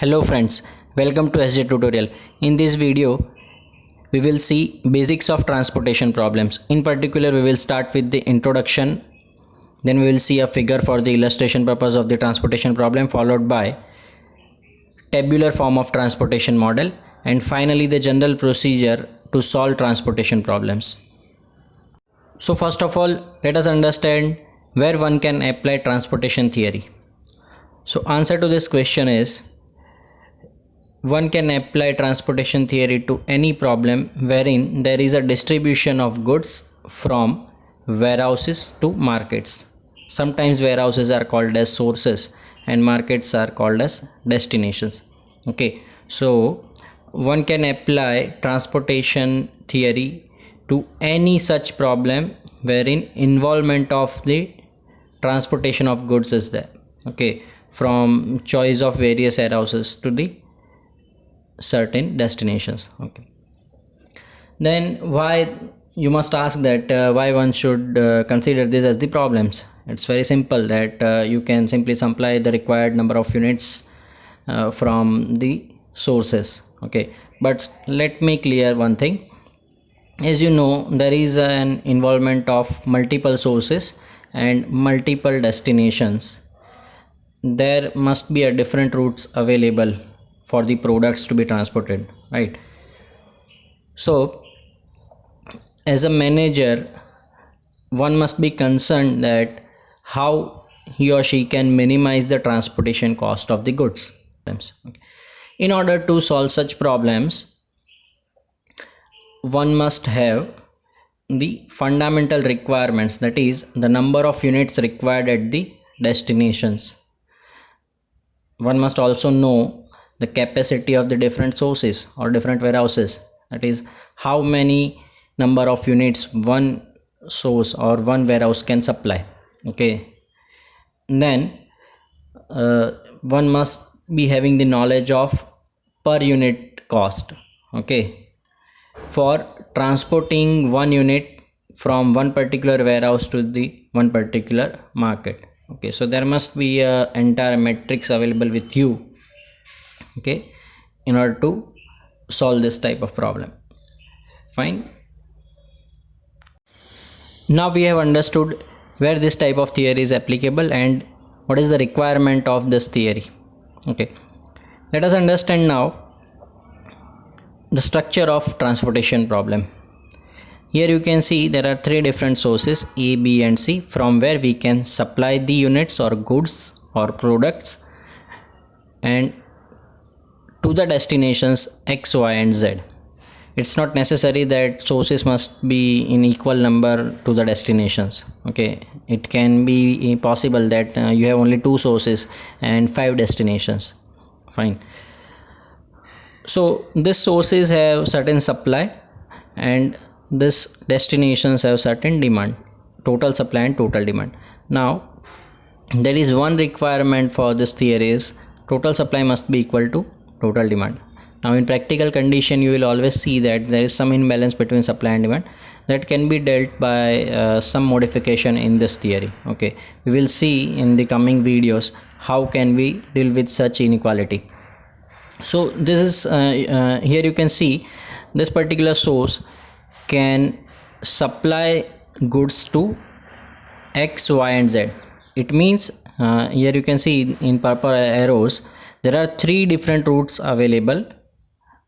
Hello friends, welcome to SJ tutorial. In this video, we will see basics of transportation problems. In particular, we will start with the introduction, then we will see a figure for the illustration purpose of the transportation problem, followed by tabular form of transportation model, and finally the general procedure to solve transportation problems. So first of all, let us understand where one can apply transportation theory. So answer to this question is, one can apply transportation theory to any problem wherein there is a distribution of goods from warehouses to markets. Sometimes warehouses are called as sources and markets are called as destinations. Okay, so one can apply transportation theory to any such problem wherein involvement of the transportation of goods is there. Okay, from choice of various warehouses to the certain destinations. Okay, then why, you must ask that why one should consider this as the problems. It's very simple that you can simply supply the required number of units from the sources. Okay, but let me clear one thing. As you know, there is an involvement of multiple sources and multiple destinations. There must be a different routes available for the products to be transported, right? So as a manager, one must be concerned that how he or she can minimize the transportation cost of the goods. In order to solve such problems, one must have the fundamental requirements, that is the number of units required at the destinations. One must also know the capacity of the different sources or different warehouses, that is how many number of units one source or one warehouse can supply. Okay, then one must be having the knowledge of per unit cost. Okay, for transporting one unit from one particular warehouse to the one particular market. Okay, so there must be a entire matrix available with you, okay, in order to solve this type of problem. Fine, now we have understood where this type of theory is applicable and what is the requirement of this theory. Okay, let us understand now the structure of transportation problem. Here you can see there are three different sources A, B and C from where we can supply the units or goods or products and to the destinations X, Y and Z. It's not necessary that sources must be in equal number to the destinations. Okay, it can be possible that you have only two sources and 5 destinations. Fine, so these sources have certain supply and these destinations have certain demand, total supply and total demand. Now there is one requirement for this theory is total supply must be equal to total demand. Now in practical condition you will always see that there is some imbalance between supply and demand that can be dealt by some modification in this theory. Okay, we will see in the coming videos how can we deal with such inequality. So this is here you can see this particular source can supply goods to X, Y and Z. It means here you can see in purple arrows there are 3 different routes available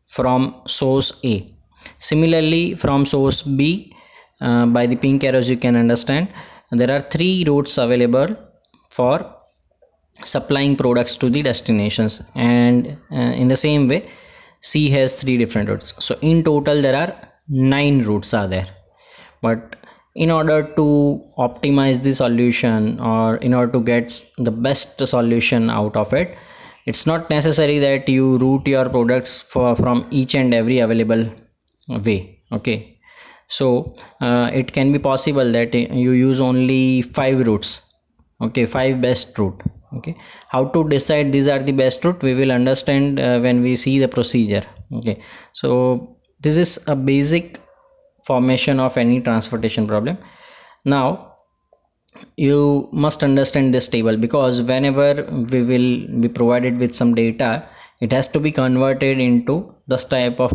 from source A. Similarly from source B, by the pink arrows you can understand there are 3 routes available for supplying products to the destinations, and in the same way C has 3 different routes. So in total there are 9 routes are there. But in order to optimize the solution or in order to get the best solution out of it, it's not necessary that you route your products from each and every available way. Okay, so it can be possible that you use only 5 routes. Okay, 5 best route. Okay, how to decide these are the best route we will understand when we see the procedure. Okay, so this is a basic formation of any transportation problem. Now you must understand this table, because whenever we will be provided with some data, it has to be converted into this type of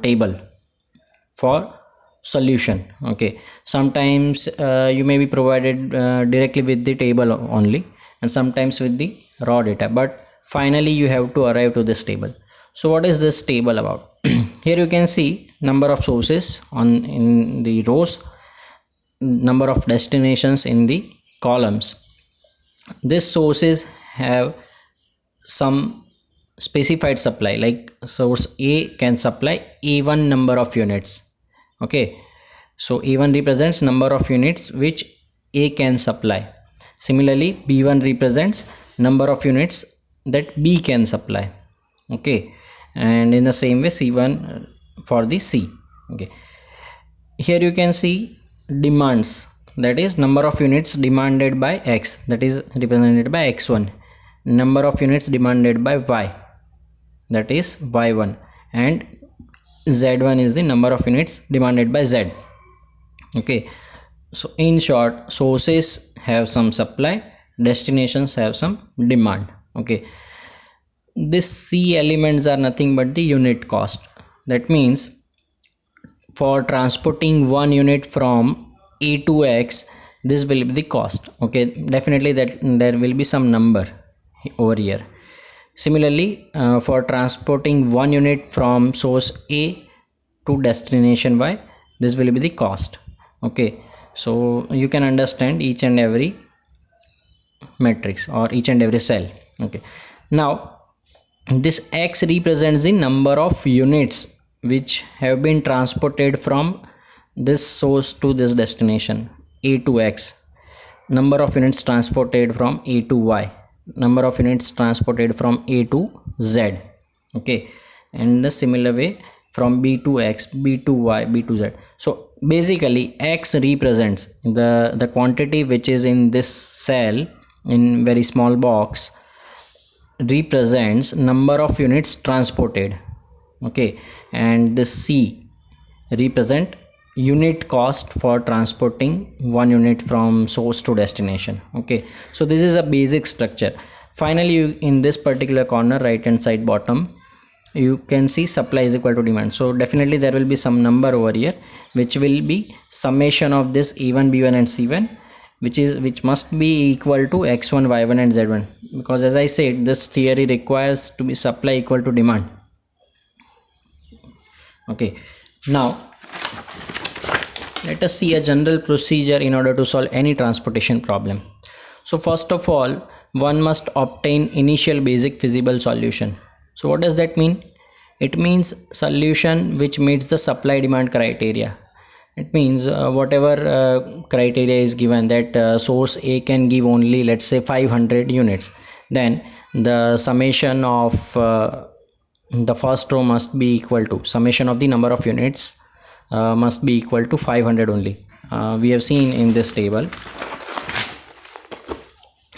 table for solution. Okay, sometimes you may be provided directly with the table only, and sometimes with the raw data, but finally you have to arrive to this table. So what is this table about? Here you can see number of sources in the rows, number of destinations in the columns. These sources have some specified supply, like source A can supply A1 number of units. Okay, so A1 represents number of units which A can supply. Similarly, B1 represents number of units that B can supply. Okay, and in the same way C1 for the C. Okay, here you can see demands, that is number of units demanded by X, that is represented by X1, number of units demanded by Y, that is Y1, and Z1 is the number of units demanded by Z. Okay, so in short, sources have some supply, destinations have some demand. Okay, these C elements are nothing but the unit cost. That means for transporting one unit from A to X, this will be the cost. Okay, definitely that there will be some number over here. Similarly, for transporting one unit from source A to destination Y, this will be the cost. Okay, so you can understand each and every matrix or each and every cell. Okay, now this X represents the number of units which have been transported from this source to this destination A to X, number of units transported from A to Y, number of units transported from A to Z. Okay, and the similar way from B to X, B to Y, B to Z. So basically X represents the quantity which is in this cell in very small box, represents number of units transported. Okay, and the C represent unit cost for transporting one unit from source to destination. Okay, so this is a basic structure. Finally, in this particular corner, right hand side bottom, you can see supply is equal to demand. So definitely there will be some number over here which will be summation of this A1, B1 and C1, which must be equal to X1, Y1 and Z1, because as I said, this theory requires to be supply equal to demand. Okay, now let us see a general procedure in order to solve any transportation problem. So first of all, one must obtain initial basic feasible solution. So what does that mean? It means solution which meets the supply demand criteria. It means whatever criteria is given, that source A can give only, let's say, 500 units, then the summation of the first row must be equal to summation of the number of units must be equal to 500 only. We have seen in this table,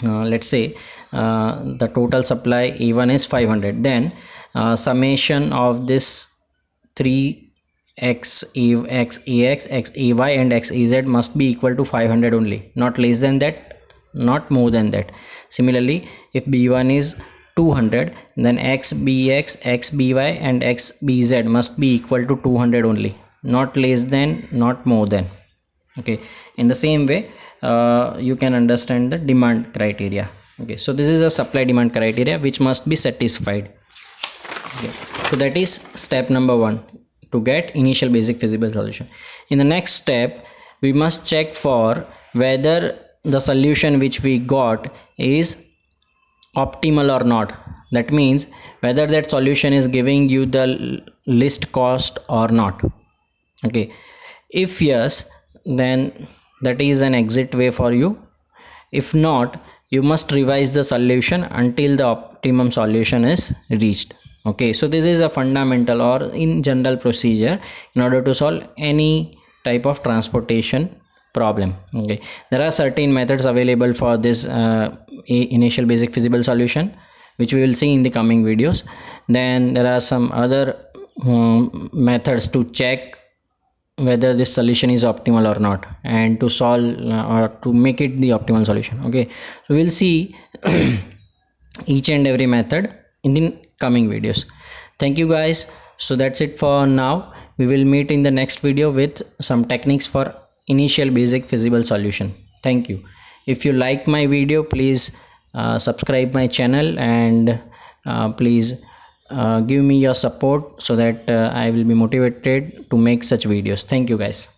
let's say the total supply A1 is 500, then summation of this 3 XAX, XAY and XAZ must be equal to 500 only, not less than that, not more than that. Similarly, if B1 is 200, then XBX, XBY and XBZ must be equal to 200 only, not less than, not more than. Okay, in the same way you can understand the demand criteria. Okay, so this is a supply demand criteria which must be satisfied. Okay, so that is step number 1, to get initial basic feasible solution. In the next step, we must check for whether the solution which we got is optimal or not. That means whether that solution is giving you the least cost or not. Okay, if yes, then that is an exit way for you. If not, you must revise the solution until the optimum solution is reached. Okay, so this is a fundamental or in general procedure in order to solve any type of transportation problem. Okay, there are certain methods available for this initial basic feasible solution, which we will see in the coming videos. Then there are some other methods to check whether this solution is optimal or not, and to solve or to make it the optimal solution. Okay, so we'll see each and every method in the coming videos. Thank you guys. So that's it for now. We will meet in the next video with some techniques for initial basic feasible solution. Thank you. If you like my video, please subscribe my channel, and please give me your support so that I will be motivated to make such videos. Thank you guys.